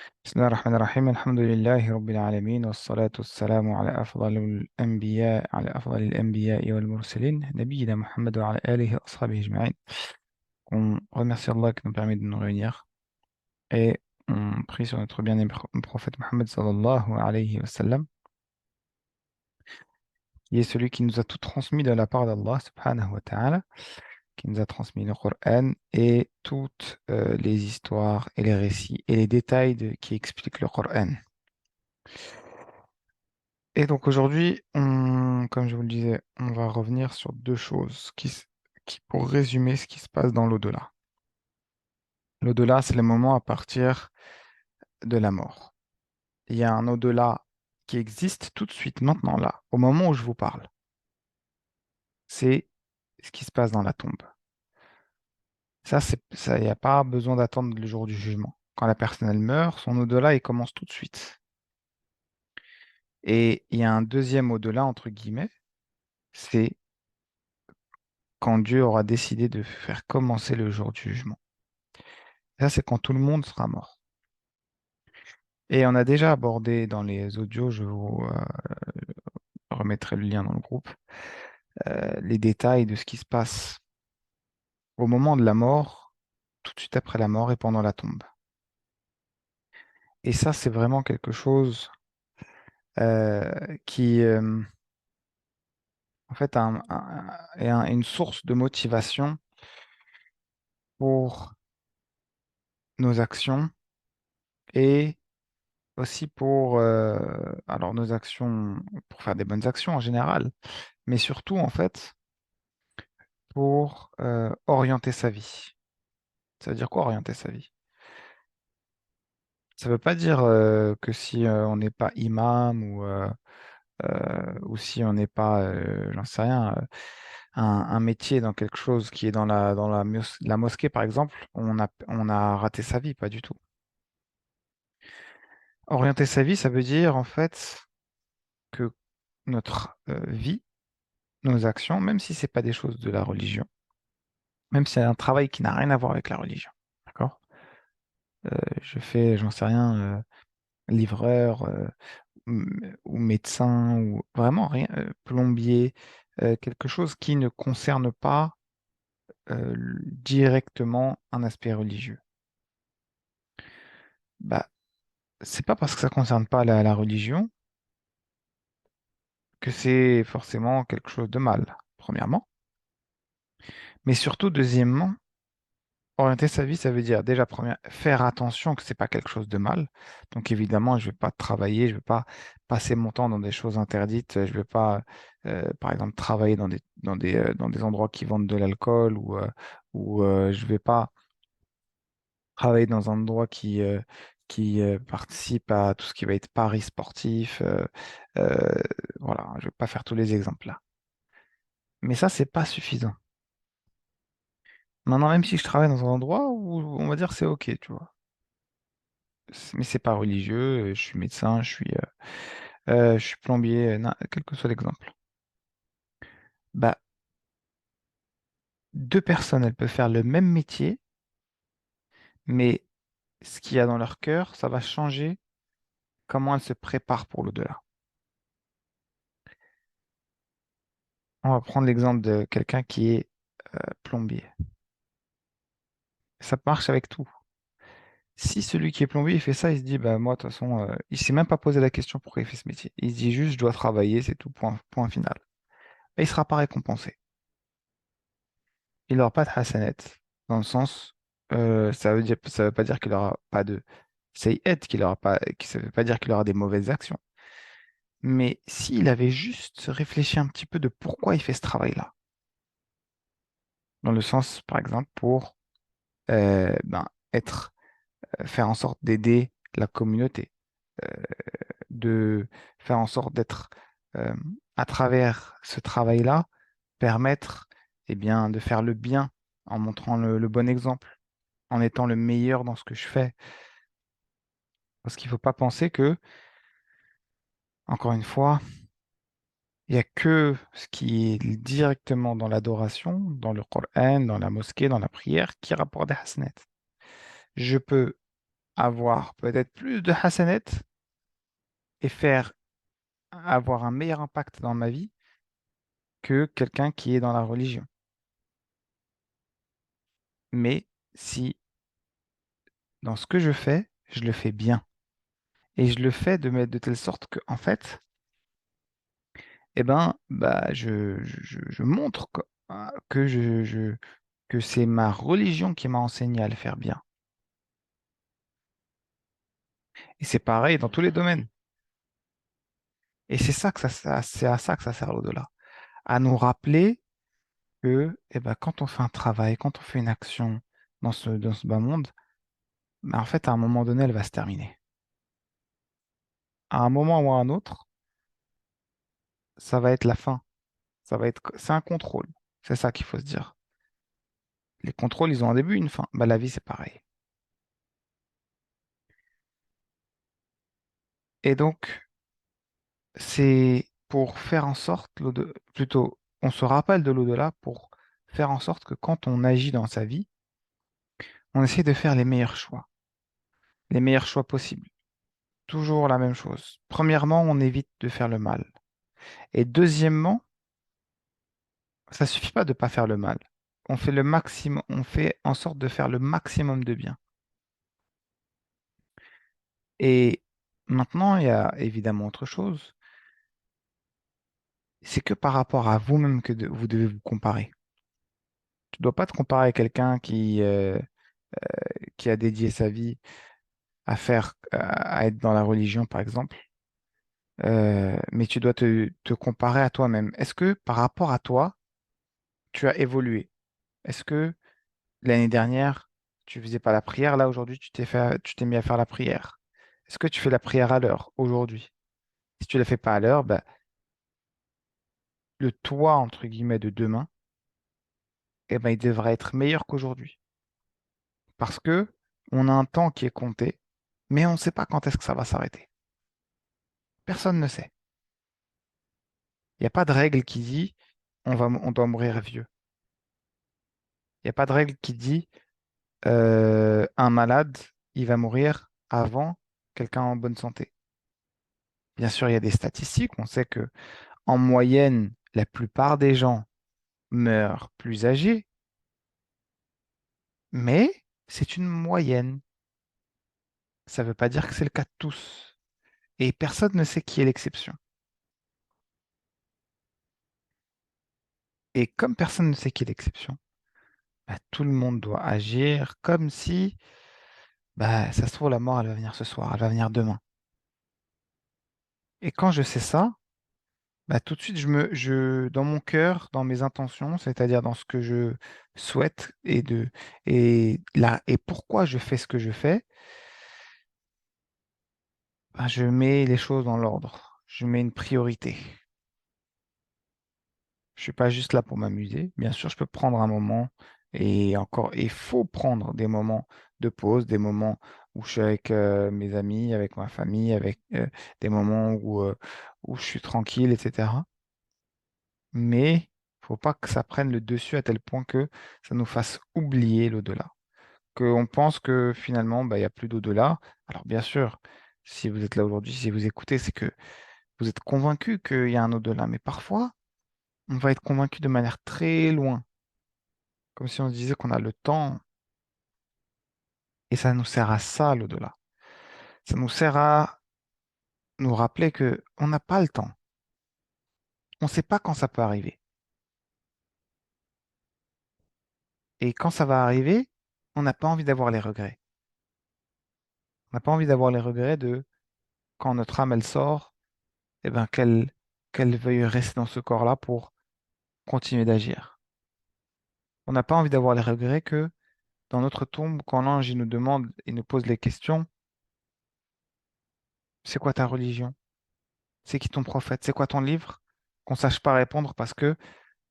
بسم الله الرحمن الرحيم الحمد لله رب العالمين والصلاة والسلام على أفضل الأنبياء والمرسلين نبينا Muhammad وعلى آله وأصحابه أجمعين. On remercie Allah qui nous permet de nous réunir et on prie sur notre bien-aimé prophète Muhammad sallallahu alayhi wa sallam, qui est celui qui nous a tout transmis de la part d'Allah subhanahu wa ta'ala, qui nous a transmis le Coran et toutes les histoires et les récits et les détails qui expliquent le Coran. Et donc aujourd'hui, comme je vous le disais, on va revenir sur deux choses qui, pour résumer ce qui se passe dans l'au-delà. L'au-delà, c'est le moment à partir de la mort. Il y a un au-delà qui existe tout de suite, maintenant, là, au moment où je vous parle. C'est ce qui se passe dans la tombe. Ça, il n'y a pas besoin d'attendre le jour du jugement. Quand la personne, elle meurt, son au-delà, il commence tout de suite. Et il y a un deuxième au-delà, entre guillemets, c'est quand Dieu aura décidé de faire commencer le jour du jugement. Ça, c'est quand tout le monde sera mort. Et on a déjà abordé dans les audios, je vous remettrai le lien dans le groupe, les détails de ce qui se passe au moment de la mort, tout de suite après la mort et pendant la tombe. Et ça, c'est vraiment quelque chose qui, en fait, est une source de motivation pour nos actions et aussi pour, alors nos actions, pour faire des bonnes actions en général, mais surtout, en fait, pour orienter sa vie. Ça veut dire quoi orienter sa vie? Ça veut pas dire que si on n'est pas imam ou si on n'est pas, j'en sais rien, un métier dans quelque chose qui est la mosquée, par exemple, on a raté sa vie, pas du tout. Orienter sa vie, ça veut dire en fait que notre vie, nos actions, même si c'est pas des choses de la religion, même si c'est un travail qui n'a rien à voir avec la religion, d'accord? Je fais, j'en sais rien, livreur ou médecin ou vraiment rien, plombier, quelque chose qui ne concerne pas directement un aspect religieux. Bah, c'est pas parce que ça concerne pas la religion que c'est forcément quelque chose de mal, premièrement. Mais surtout, deuxièmement, orienter sa vie, ça veut dire déjà, faire attention que c'est pas quelque chose de mal. Donc évidemment, je vais pas travailler, je vais pas passer mon temps dans des choses interdites, je vais pas, par exemple, travailler dans des endroits qui vendent de l'alcool ou je vais pas travailler dans un endroit qui participe à tout ce qui va être paris sportif. Euh, voilà, je vais pas faire tous les exemples là. Mais ça, c'est pas suffisant. Maintenant, même si je travaille dans un endroit où on va dire c'est OK, tu vois. Mais c'est pas religieux, je suis médecin, je suis plombier, quel que soit l'exemple. Bah, deux personnes, elles peuvent faire le même métier, mais ce qu'il y a dans leur cœur, ça va changer comment elles se préparent pour l'au-delà. On va prendre l'exemple de quelqu'un qui est plombier. Ça marche avec tout. Si celui qui est plombier, il fait ça, il se dit, bah moi, de toute façon, il s'est même pas posé la question pourquoi il fait ce métier. Il se dit juste, je dois travailler, c'est tout, point final. Et il sera pas récompensé. Il n'aura pas de hasanet, dans le sens, ça veut pas dire qu'il aura pas de sayyat, ça veut pas dire qu'il aura des mauvaises actions. Mais s'il avait juste réfléchi un petit peu de pourquoi il fait ce travail-là, dans le sens, par exemple, pour être, faire en sorte d'aider la communauté, euh, de faire en sorte d'être, euh, à travers ce travail-là, permettre, eh bien, de faire le bien en montrant le bon exemple, en étant le meilleur dans ce que je fais. Parce qu'il ne faut pas penser que, encore une fois, il n'y a que ce qui est directement dans l'adoration, dans le Coran, dans la mosquée, dans la prière, qui rapporte des hasanats. Je peux avoir peut-être plus de hasanat et faire avoir un meilleur impact dans ma vie que quelqu'un qui est dans la religion. Mais si dans ce que je le fais bien. Et je le fais de telle sorte que, en fait, eh ben, bah, je montre que, que c'est ma religion qui m'a enseigné à le faire bien. Et c'est pareil dans tous les domaines. Et c'est ça que c'est à ça que ça sert l'au-delà. À nous rappeler que, eh ben, quand on fait un travail, quand on fait une action dans ce bas monde, ben, en fait, à un moment donné, elle va se terminer. À un moment ou à un autre, ça va être la fin. C'est un contrôle. C'est ça qu'il faut se dire. Les contrôles, ils ont un début, une fin. Bah, la vie, c'est pareil. Et donc, c'est pour faire en sorte, plutôt, on se rappelle de l'au-delà pour faire en sorte que quand on agit dans sa vie, on essaie de faire les meilleurs choix possibles. Toujours la même chose. Premièrement, on évite de faire le mal. Et deuxièmement, ça suffit pas de pas faire le mal. On fait le maximum, on fait en sorte de faire le maximum de bien. Et maintenant, il y a évidemment autre chose. C'est que par rapport à vous-même que vous devez vous comparer. Tu dois pas te comparer à quelqu'un qui a dédié sa vie à à être dans la religion, par exemple. Mais tu dois te comparer à toi-même. Est-ce que par rapport à toi, tu as évolué? Est-ce que l'année dernière, tu faisais pas la prière, là aujourd'hui, tu t'es mis à faire la prière? Est-ce que tu fais la prière à l'heure aujourd'hui? Si tu la fais pas à l'heure, bah, le toi, entre guillemets, de demain, eh ben, il devra être meilleur qu'aujourd'hui. Parce que on a un temps qui est compté, mais on ne sait pas quand est-ce que ça va s'arrêter. Personne ne sait. Il n'y a pas de règle qui dit on doit mourir vieux. Il n'y a pas de règle qui dit un malade, il va mourir avant quelqu'un en bonne santé. Bien sûr, il y a des statistiques. On sait que en moyenne, la plupart des gens meurent plus âgés, mais c'est une moyenne. Ça ne veut pas dire que c'est le cas de tous. Et personne ne sait qui est l'exception. Et comme personne ne sait qui est l'exception, bah, tout le monde doit agir comme si, bah, ça se trouve, la mort, elle va venir ce soir, elle va venir demain. Et quand je sais ça, bah, tout de suite, dans mon cœur, dans mes intentions, c'est-à-dire dans ce que je souhaite et pourquoi je fais ce que je fais, bah, je mets les choses dans l'ordre. Je mets une priorité. Je suis pas juste là pour m'amuser. Bien sûr, je peux prendre un moment et encore, il faut prendre des moments de pause, des moments où je suis avec mes amis, avec ma famille, avec des moments où je suis tranquille, etc. Mais faut pas que ça prenne le dessus à tel point que ça nous fasse oublier l'au-delà. Qu'on pense que finalement, bah, il n'y a plus d'au-delà. Alors bien sûr, si vous êtes là aujourd'hui, si vous écoutez, c'est que vous êtes convaincu qu'il y a un au-delà. Mais parfois, on va être convaincu de manière très loin, comme si on se disait qu'on a le temps, et ça nous sert à ça, l'au-delà. Ça nous sert à nous rappeler que on n'a pas le temps. On ne sait pas quand ça peut arriver. Et quand ça va arriver, on n'a pas envie d'avoir les regrets. On n'a pas envie d'avoir les regrets de quand notre âme, elle sort, eh ben, qu'elle veuille rester dans ce corps-là pour continuer d'agir. On n'a pas envie d'avoir les regrets que dans notre tombe, quand l'ange il nous demande et nous pose les questions, c'est quoi ta religion? C'est qui ton prophète? C'est quoi ton livre? Qu'on sache pas répondre parce que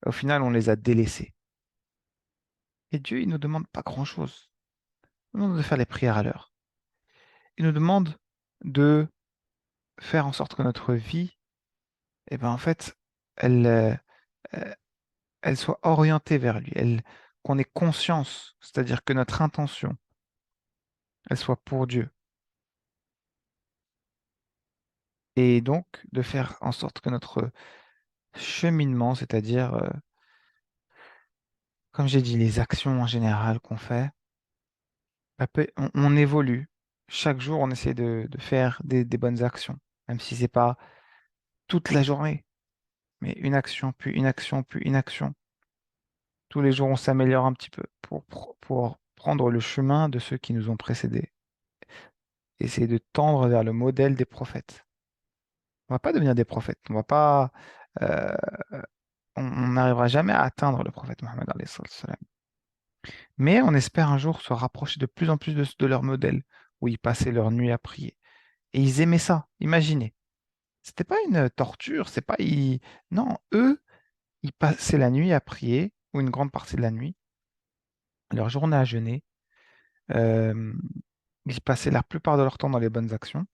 au final, on les a délaissés. Et Dieu, il nous demande pas grand-chose. Il nous demande de faire les prières à l'heure. Il nous demande de faire en sorte que notre vie, eh ben, en fait, elle, euh, elle soit orientée vers lui, qu'on ait conscience, c'est-à-dire que notre intention, elle soit pour Dieu. et donc de faire en sorte que notre cheminement, c'est-à-dire, comme j'ai dit, les actions en général qu'on fait, on évolue. Chaque jour, on essaie de faire des bonnes actions, même si c'est pas toute la journée, mais une action, puis une action, puis une action. Tous les jours, on s'améliore un petit peu pour prendre le chemin de ceux qui nous ont précédés. Essayer de tendre vers le modèle des prophètes. On va pas devenir des prophètes. On va pas, euh, on n'arrivera jamais à atteindre le prophète Mohammed alayhi salam. Mais on espère un jour se rapprocher de plus en plus de leur modèle, où ils passaient leur nuit à prier. Et ils aimaient ça. Imaginez. C'était pas une torture, c'est pas non, eux, ils passaient la nuit à prier, ou une grande partie de la nuit, leur journée à jeûner. Euh, Ils passaient la plupart de leur temps dans les bonnes actions.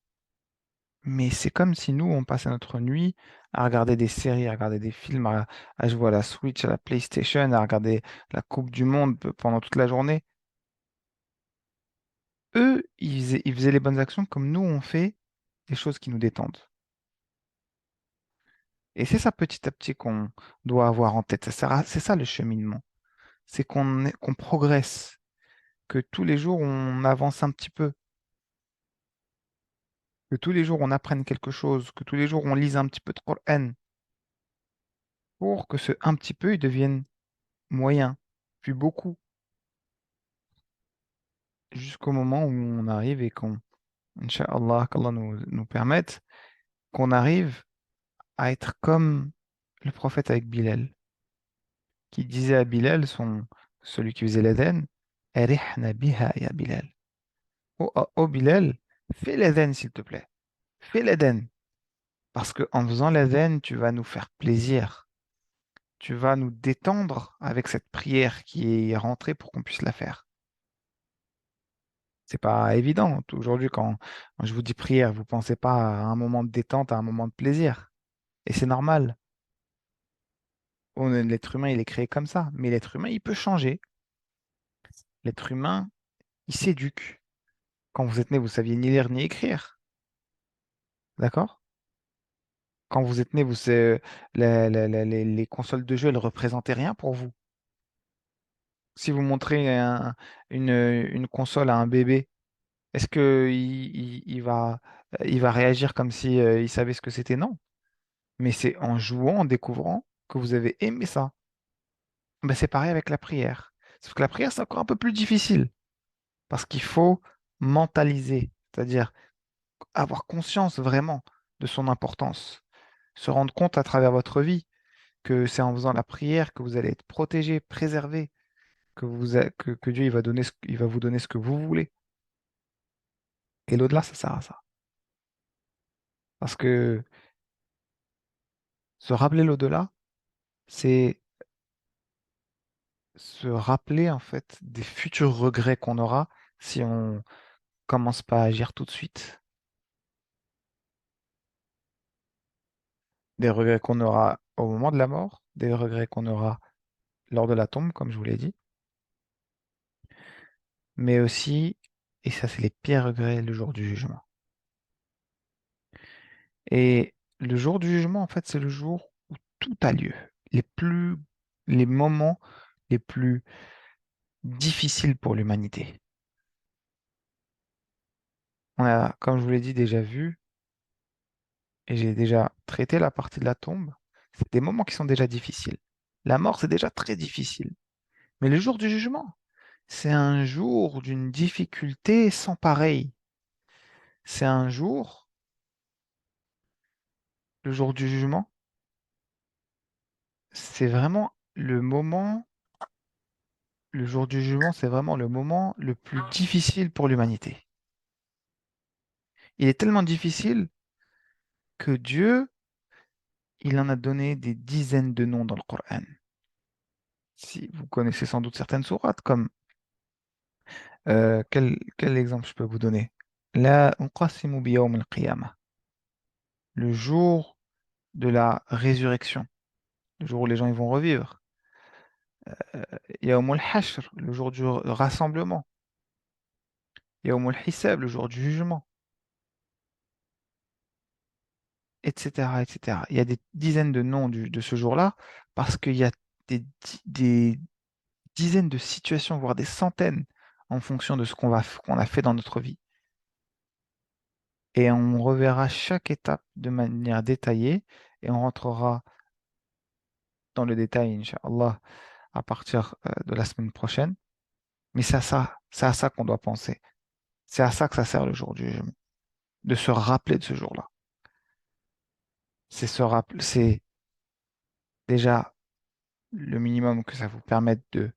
Mais c'est comme si nous, on passait notre nuit à regarder des séries, à regarder des films, à jouer à la Switch, à la PlayStation, à regarder la Coupe du Monde pendant toute la journée. Eux, ils faisaient les bonnes actions comme nous, on fait des choses qui nous détendent. Et c'est ça petit à petit qu'on doit avoir en tête. C'est ça le cheminement. C'est qu'on progresse, que tous les jours on avance un petit peu, que tous les jours on apprenne quelque chose, que tous les jours on lise un petit peu de Coran pour que ce un petit peu il devienne moyen, puis beaucoup, jusqu'au moment où on arrive et Inch'Allah, qu'Allah nous permette, qu'on arrive à être comme le prophète avec Bilal, qui disait à Bilal, celui qui faisait l'adhan, Arihna biha ya Bilal. Oh Bilal, fais l'adhan s'il te plaît. Fais l'adhan. Parce qu'en faisant l'adhan, tu vas nous faire plaisir. Tu vas nous détendre avec cette prière qui est rentrée pour qu'on puisse la faire. C'est pas évident. Aujourd'hui, quand je vous dis prière, vous pensez pas à un moment de détente, à un moment de plaisir. Et c'est normal. L'être humain, il est créé comme ça. Mais l'être humain, il peut changer. L'être humain, il s'éduque. Quand vous êtes né, vous saviez ni lire ni écrire. D'accord? Quand vous êtes né, les consoles de jeu, elles représentaient rien pour vous. Si vous montrez une console à un bébé, est-ce que il va réagir comme si, il savait ce que c'était? Non. Mais c'est en jouant, en découvrant que vous avez aimé ça. Ben, c'est pareil avec la prière. Sauf que la prière, c'est encore un peu plus difficile parce qu'il faut mentaliser, c'est-à-dire avoir conscience vraiment de son importance, se rendre compte à travers votre vie que c'est en faisant la prière que vous allez être protégé, préservé, que Dieu il va vous donner ce que vous voulez. Et l'au-delà, ça sert à ça. Parce que se rappeler l'au-delà, c'est se rappeler en fait des futurs regrets qu'on aura si on commence pas à agir tout de suite. Des regrets qu'on aura au moment de la mort, des regrets qu'on aura lors de la tombe, comme je vous l'ai dit, mais aussi, et ça c'est les pires regrets, le jour du jugement. Et le jour du jugement, en fait, c'est le jour où tout a lieu. Les moments les plus difficiles pour l'humanité. On a, comme je vous l'ai dit, déjà vu, et j'ai déjà traité la partie de la tombe, c'est des moments qui sont déjà difficiles. La mort, c'est déjà très difficile. Mais le jour du jugement, c'est un jour d'une difficulté sans pareil. C'est un jour, le jour du jugement, c'est vraiment le moment, le jour du jugement, c'est vraiment le moment le plus difficile pour l'humanité. Il est tellement difficile que Dieu, il en a donné des dizaines de noms dans le Coran. Si vous connaissez sans doute certaines sourates, comme quel exemple je peux vous donner? La uqasimu biyawm al-qiyamah, le jour de la résurrection, le jour où les gens ils vont revivre. Yawm al-hashr, le jour du rassemblement. Yawm al-hisab, le jour du jugement. etc., etc. Il y a des dizaines de noms de ce jour-là parce qu'il y a des dizaines de situations, voire des centaines en fonction de ce qu'on a fait dans notre vie. Et on reverra chaque étape de manière détaillée et on rentrera dans le détail, Inch'Allah, à partir de la semaine prochaine. Mais c'est à ça qu'on doit penser. C'est à ça que ça sert le jour du jugement, de se rappeler de ce jour-là. C'est déjà le minimum que ça vous permette de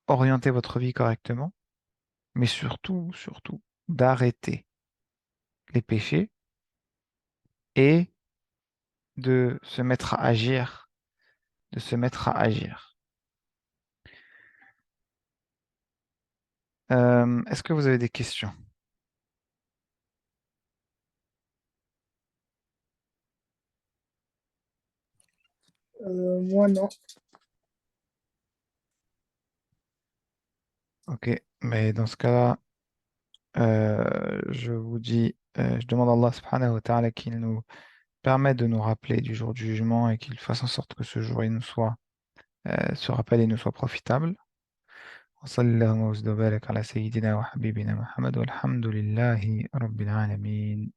orienter votre vie correctement, mais surtout, surtout, d'arrêter les péchés et de se mettre à agir, de se mettre à agir. Est-ce que vous avez des questions? Moi, non. Ok, mais dans ce cas-là, je vous dis, je demande à Allah subhanahu wa ta'ala qu'il nous permette de nous rappeler du jour du jugement et qu'il fasse en sorte que ce jour il nous soit, ce rappel il nous soit profitable. وصلى اللهم وسلم وبارك على سيدنا وحبيبنا محمد والحمد لله رب العالمين